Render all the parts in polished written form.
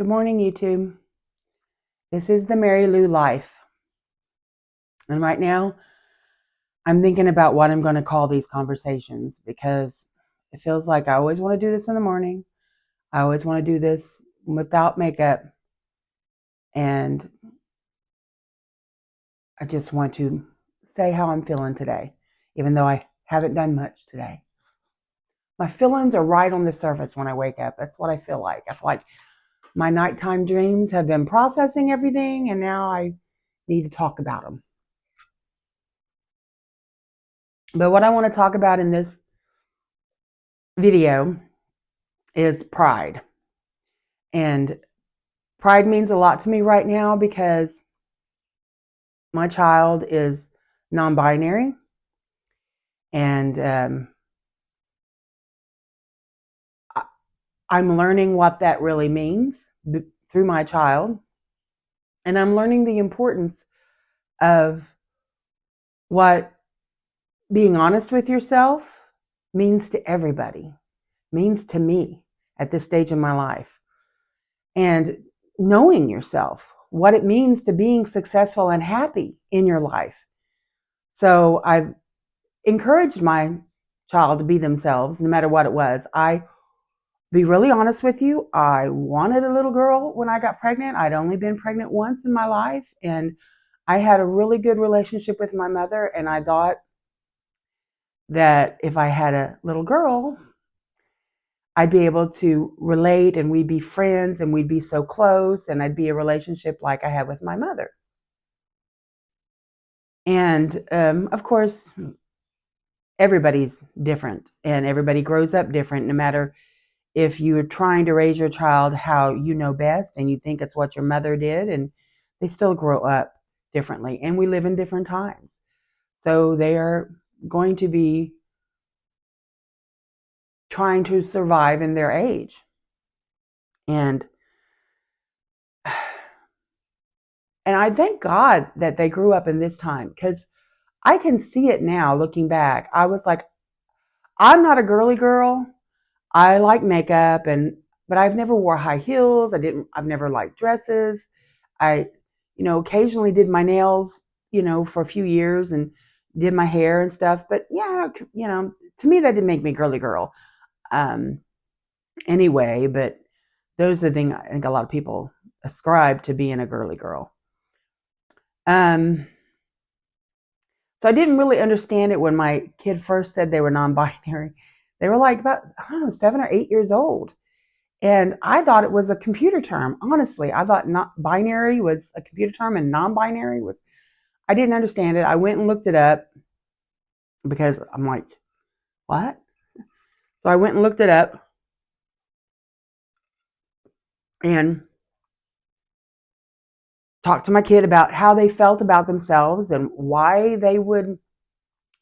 Good morning, YouTube. This is the Mary Lou Life. And right now, I'm thinking about what I'm going to call these conversations because it feels like I always want to do this in the morning. I always want to do this without makeup. And I just want to say how I'm feeling today, even though I haven't done much today. My feelings are right on the surface when I wake up. That's what I feel like. I feel like my nighttime dreams have been processing everything, and now I need to talk about them. But what I want to talk about in this video is pride. And pride means a lot to me right now because my child is non-binary, and I'm learning what that really means through my child. And I'm learning the importance of what being honest with yourself means to everybody, means to me at this stage in my life. And knowing yourself, what it means to being successful and happy in your life. So I've encouraged my child to be themselves, no matter what it was. I be really honest with you, I wanted a little girl when I got pregnant. I'd only been pregnant once in my life, and I had a really good relationship with my mother, and I thought that if I had a little girl, I'd be able to relate and we'd be friends and we'd be so close and I'd be a relationship like I had with my mother. And of course, everybody's different and everybody grows up different, no matter if you're trying to raise your child how you know best and you think it's what your mother did, and they still grow up differently. And we live in different times. So they are going to be trying to survive in their age. And I thank God that they grew up in this time, because I can see it now looking back. I was like, I'm not a girly girl. I like makeup, but I've never wore high heels. I've never liked dresses. I, occasionally did my nails, for a few years, and did my hair and stuff. But yeah, to me that didn't make me a girly girl. Anyway, but those are the things I think a lot of people ascribe to being a girly girl. So I didn't really understand it when my kid first said they were non-binary. They were like about, I don't know, 7 or 8 years old. And I thought it was a computer term. Honestly, I thought not binary was a computer term and non-binary was, I didn't understand it. I went and looked it up because I'm like, what? So I went and looked it up and talked to my kid about how they felt about themselves and why they would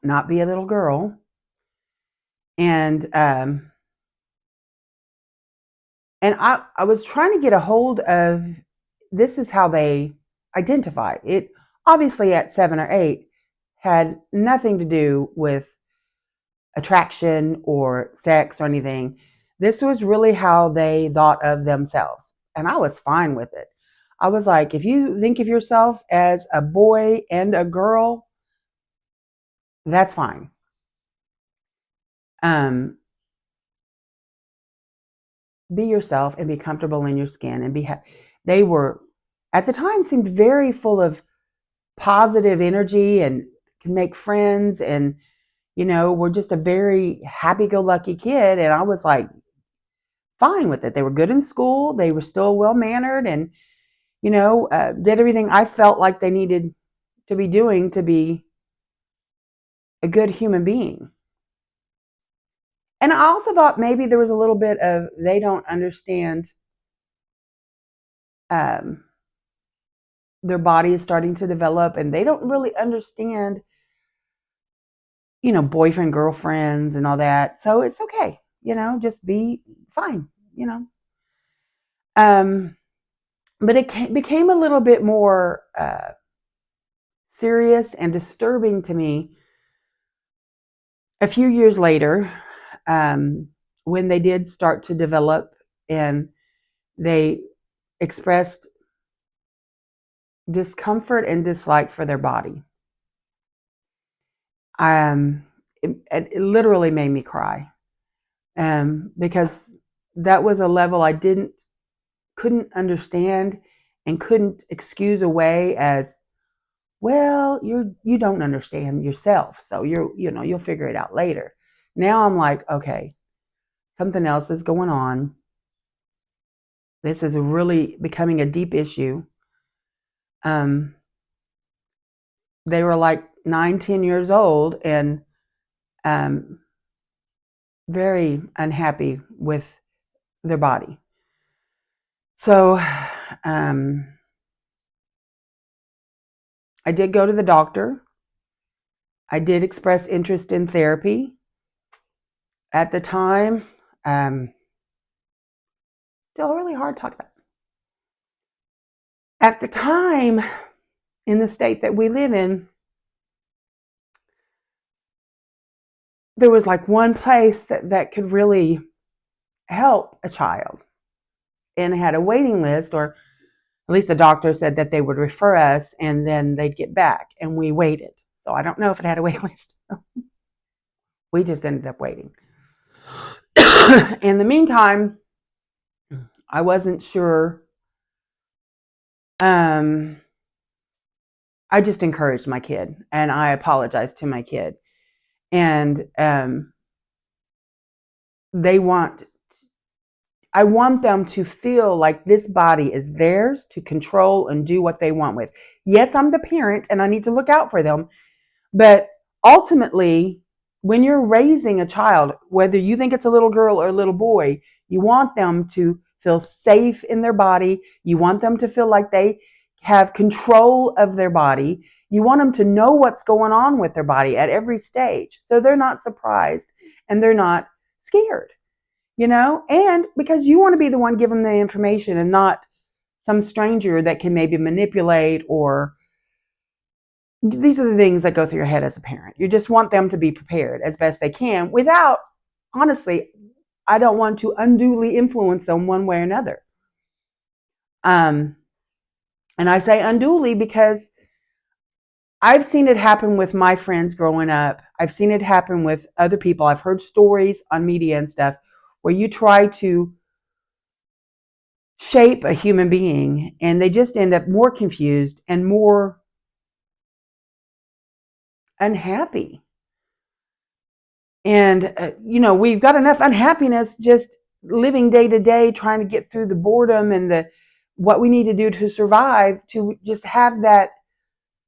not be a little girl. And I was trying to get a hold of, this is how they identify it. Obviously at 7 or 8 had nothing to do with attraction or sex or anything. This was really how they thought of themselves. And I was fine with it. I was like, if you think of yourself as a boy and a girl, that's fine. Be yourself and be comfortable in your skin and they were at the time seemed very full of positive energy and can make friends, and were just a very happy-go-lucky kid. And I was like fine with it. They were good in school, they were still well-mannered, and did everything I felt like they needed to be doing to be a good human being. And I also thought maybe there was a little bit of, they don't understand, their body is starting to develop and they don't really understand, boyfriend, girlfriends and all that. So it's okay, just be fine, but it became a little bit more serious and disturbing to me a few years later, when they did start to develop and they expressed discomfort and dislike for their body. It literally made me cry, because that was a level I couldn't understand and couldn't excuse away as, well, you don't understand yourself, so you'll figure it out later. Now I'm like, okay, something else is going on. This is really becoming a deep issue. They were like 9, 10 years old and very unhappy with their body. So I did go to the doctor. I did express interest in therapy. At the time, still really hard to talk about. At the time, in the state that we live in, there was like one place that could really help a child, and it had a waiting list, or at least the doctor said that they would refer us and then they'd get back, and we waited. So I don't know if it had a waiting list. We just ended up waiting. In the meantime, I wasn't sure. I just encouraged my kid, and I apologized to my kid. And I want them to feel like this body is theirs to control and do what they want with. Yes, I'm the parent and I need to look out for them. But ultimately, when you're raising a child, whether you think it's a little girl or a little boy, you want them to feel safe in their body. You want them to feel like they have control of their body. You want them to know what's going on with their body at every stage, so they're not surprised and they're not scared, and because you want to be the one giving them the information and not some stranger that can maybe manipulate, or these are the things that go through your head as a parent. You just want them to be prepared as best they can without, honestly, I don't want to unduly influence them one way or another. And I say unduly because I've seen it happen with my friends growing up. I've seen it happen with other people. I've heard stories on media and stuff where you try to shape a human being and they just end up more confused and more unhappy. And, we've got enough unhappiness just living day to day, trying to get through the boredom and what we need to do to survive, to just have that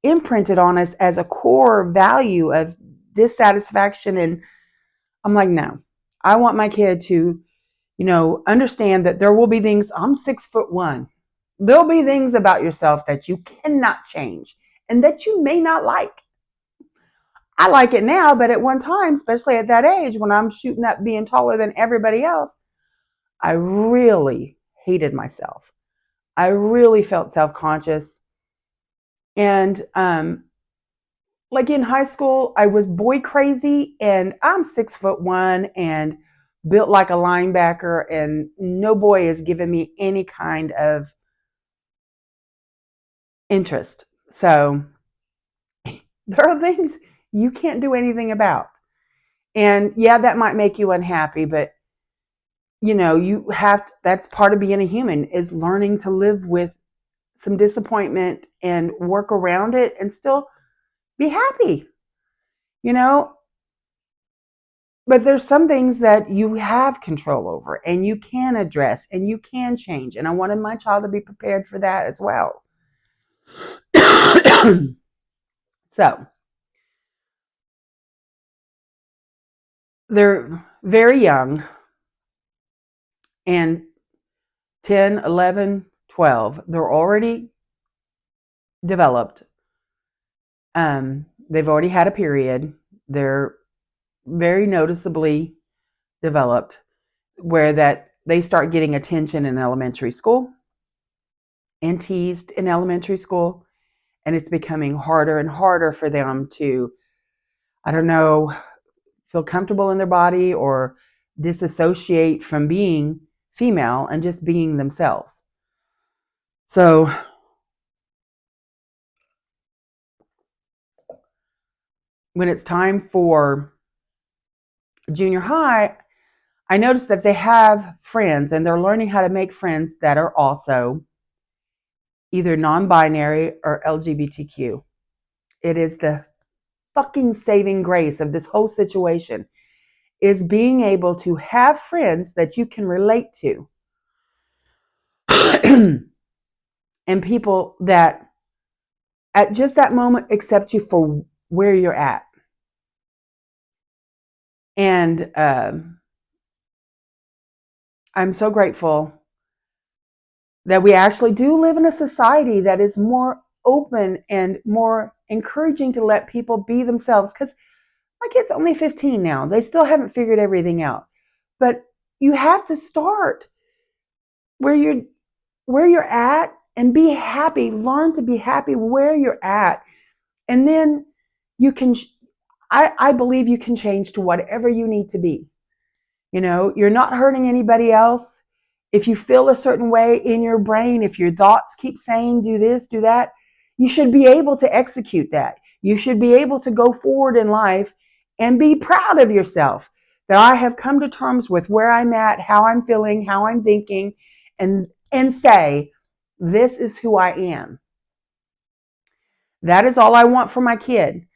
imprinted on us as a core value of dissatisfaction. And I'm like, no, I want my kid to, understand that there will be things. I'm 6'1". There'll be things about yourself that you cannot change and that you may not like. I like it now, but at one time, especially at that age, when I'm shooting up being taller than everybody else, I really hated myself. I really felt self-conscious. And like in high school, I was boy crazy, and I'm 6'1" and built like a linebacker, and no boy has given me any kind of interest. So there are things you can't do anything about. And yeah, that might make you unhappy, but that's part of being a human, is learning to live with some disappointment and work around it and still be happy, But there's some things that you have control over and you can address and you can change. And I wanted my child to be prepared for that as well. So they're very young, and 10, 11, 12, they're already developed. They've already had a period. They're very noticeably developed, where that they start getting attention in elementary school and teased in elementary school. And it's becoming harder and harder for them to, I don't know, feel comfortable in their body or disassociate from being female and just being themselves. So when it's time for junior high, I noticed that they have friends and they're learning how to make friends that are also either non-binary or LGBTQ. It is the fucking saving grace of this whole situation, is being able to have friends that you can relate to and people that at just that moment accept you for where you're at. And I'm so grateful that we actually do live in a society that is more open and more encouraging to let people be themselves. Because my kid's only 15 now. They still haven't figured everything out. But you have to start where you're at and be happy. Learn to be happy where you're at. And then you can, I believe you can change to whatever you need to be. You know, you're not hurting anybody else. If you feel a certain way in your brain, if your thoughts keep saying, do this, do that, you should be able to execute that. You should be able to go forward in life and be proud of yourself that I have come to terms with where I'm at, how I'm feeling, how I'm thinking, and say, this is who I am. That is all I want for my kid.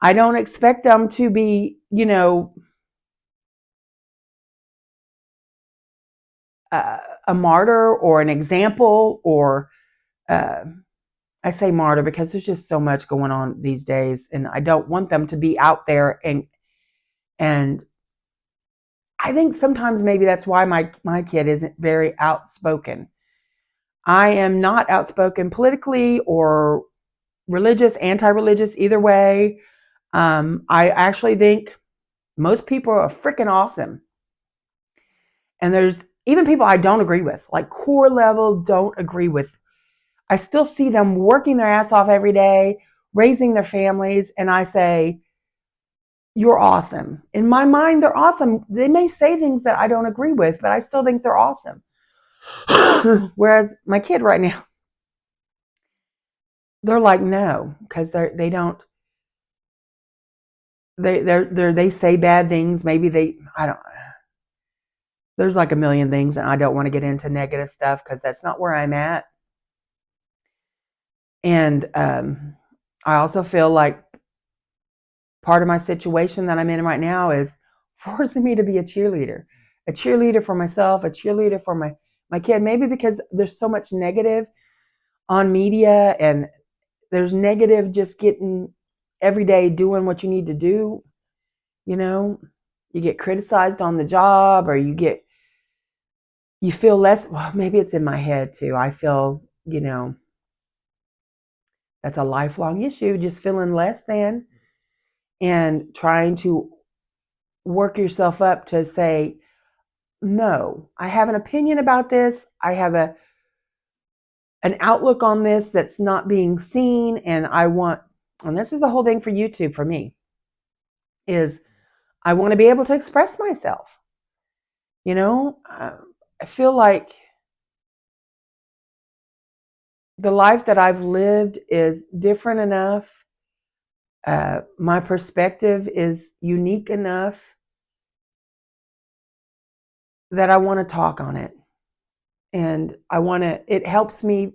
I don't expect them to be, a martyr or an example, or I say martyr because there's just so much going on these days, and I don't want them to be out there. And I think sometimes maybe that's why my kid isn't very outspoken. I am not outspoken politically or religious, anti-religious, either way. I actually think most people are freaking awesome. And there's even people I don't agree with, like core level don't agree with. I still see them working their ass off every day, raising their families, and I say, you're awesome. In my mind, they're awesome. They may say things that I don't agree with, but I still think they're awesome. Whereas my kid right now, they're like, no, because they don't, they say bad things. Maybe I don't, there's like a million things, and I don't want to get into negative stuff because that's not where I'm at. And I also feel like part of my situation that I'm in right now is forcing me to be a cheerleader for myself, a cheerleader for my kid. Maybe because there's so much negative on media, and there's negative just getting every day doing what you need to do. You get criticized on the job, or you feel less. Well, maybe it's in my head too. I feel, that's a lifelong issue, just feeling less than and trying to work yourself up to say, no, I have an opinion about this. I have an outlook on this that's not being seen. And this is the whole thing for YouTube for me, is I want to be able to express myself. I feel like the life that I've lived is different enough. My perspective is unique enough that I want to talk on it. And it helps me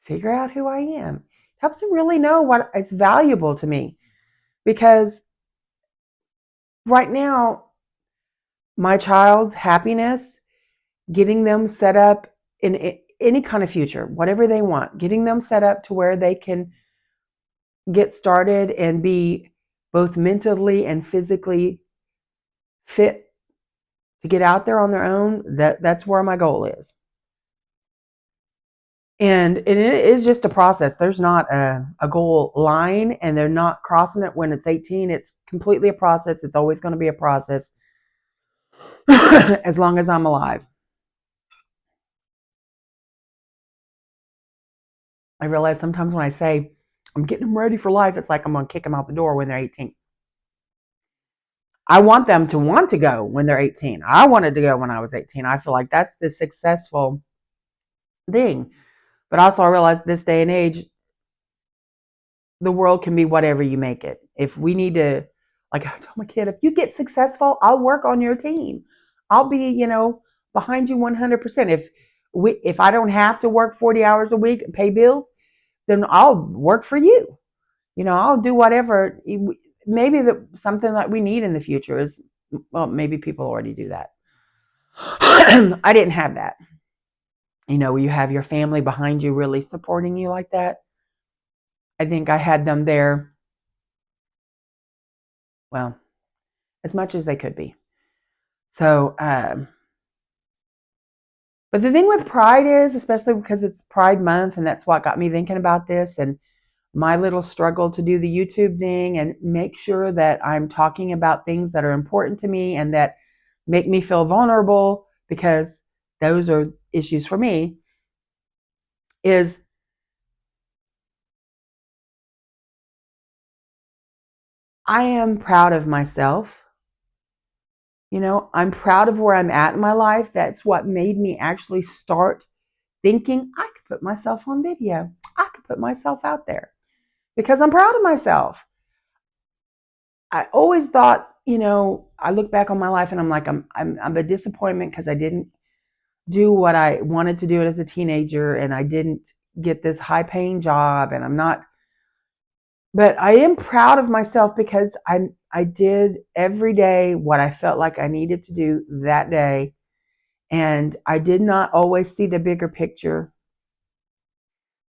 figure out who I am. It helps me really know what is valuable to me. Because right now, my child's happiness, getting them set up in any kind of future, whatever they want, getting them set up to where they can get started and be both mentally and physically fit to get out there on their own, that's where my goal is. And it is just a process. There's not a goal line, and they're not crossing it when it's 18. It's completely a process. It's always going to be a process as long as I'm alive. I realize sometimes when I say I'm getting them ready for life, it's like I'm going to kick them out the door when they're 18. I want them to want to go when they're 18. I wanted to go when I was 18. I feel like that's the successful thing. But also, I realize this day and age, the world can be whatever you make it. If we need to, like I told my kid, if you get successful, I'll work on your team. I'll be, behind you 100%. If I don't have to work 40 hours a week and pay bills, then I'll work for you. I'll do whatever. Maybe something that we need in the future is, well, maybe people already do that. I didn't have that. Where you have your family behind you really supporting you like that. I think I had them there, well, as much as they could be. So, but the thing with Pride is, especially because it's Pride Month, and that's what got me thinking about this and my little struggle to do the YouTube thing and make sure that I'm talking about things that are important to me and that make me feel vulnerable, because those are issues for me, is I am proud of myself. I'm proud of where I'm at in my life. That's what made me actually start thinking I could put myself on video. I could put myself out there because I'm proud of myself. I always thought, I look back on my life and I'm like, I'm a disappointment because I didn't do what I wanted to do as a teenager, and I didn't get this high paying job, and I'm not. But I am proud of myself because I did every day what I felt like I needed to do that day. And I did not always see the bigger picture,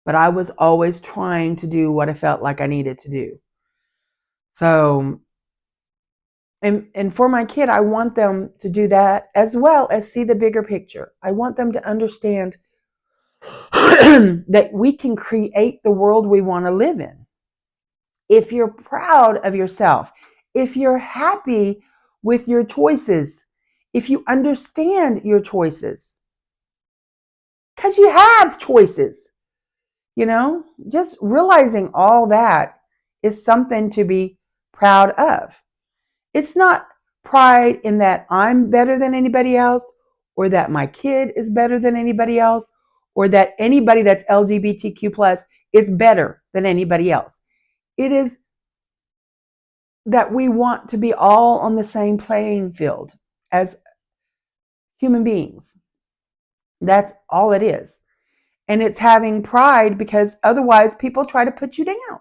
but I was always trying to do what I felt like I needed to do. So, and for my kid, I want them to do that as well as see the bigger picture. I want them to understand that we can create the world we want to live in. If you're proud of yourself, if you're happy with your choices, if you understand your choices, because you have choices, just realizing all that is something to be proud of. It's not pride in that I'm better than anybody else, or that my kid is better than anybody else, or that anybody that's LGBTQ plus is better than anybody else. It is that we want to be all on the same playing field as human beings. That's all it is. And it's having pride, because otherwise people try to put you down.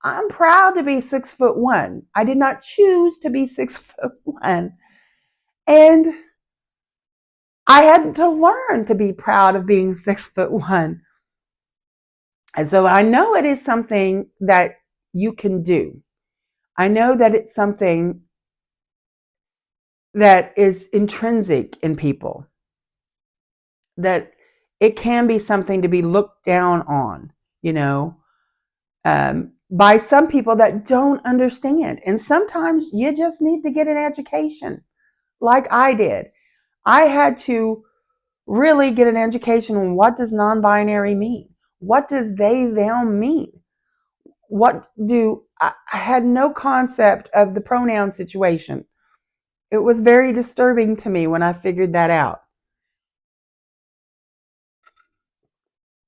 I'm proud to be 6'1". I did not choose to be 6'1". And I had to learn to be proud of being 6'1". And so I know it is something that you can do. I know that it's something that is intrinsic in people, that it can be something to be looked down on, by some people that don't understand. And sometimes you just need to get an education, like I did. I had to really get an education on what does non-binary mean? What does they, them mean? I had no concept of the pronoun situation. It was very disturbing to me when I figured that out.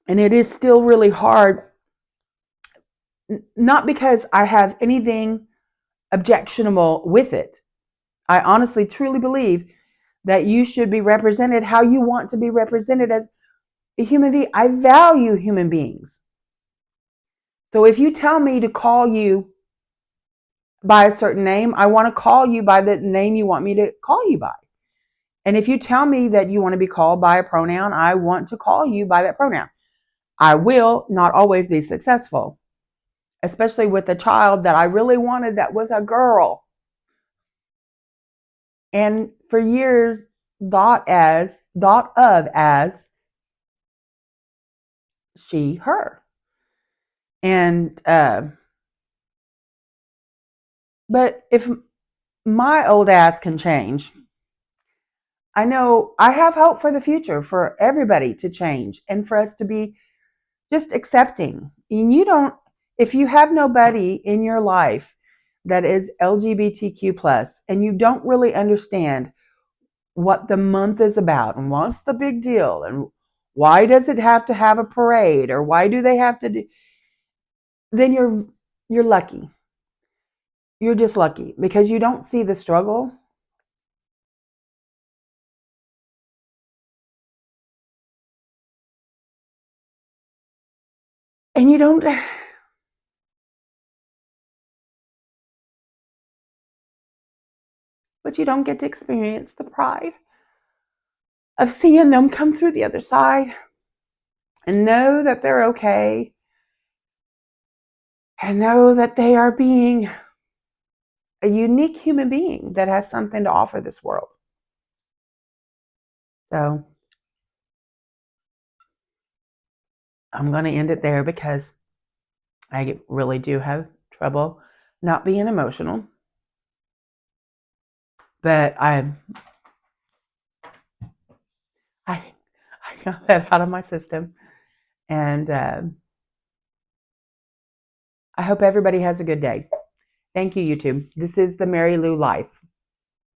And it is still really hard, not because I have anything objectionable with it. I honestly, truly believe that you should be represented how you want to be represented as a human being. I value human beings. So if you tell me to call you by a certain name, I want to call you by the name you want me to call you by. And if you tell me that you want to be called by a pronoun, I want to call you by that pronoun. I will not always be successful, especially with a child that I really wanted that was a girl. And for years thought of as she, her. And but if my old ass can change, I know I have hope for the future, for everybody to change and for us to be just accepting. And if you have nobody in your life that is LGBTQ plus, and you don't really understand what the month is about and what's the big deal and why does it have to have a parade or why do they have to do, then you're lucky. You're just lucky because you don't see the struggle. And you don't, but you don't get to experience the pride of seeing them come through the other side and know that they're okay and know that they are being a unique human being that has something to offer this world. So I'm going to end it there because I really do have trouble not being emotional. But I got that out of my system. And I hope everybody has a good day. Thank you, YouTube. This is the Mary Lou Life.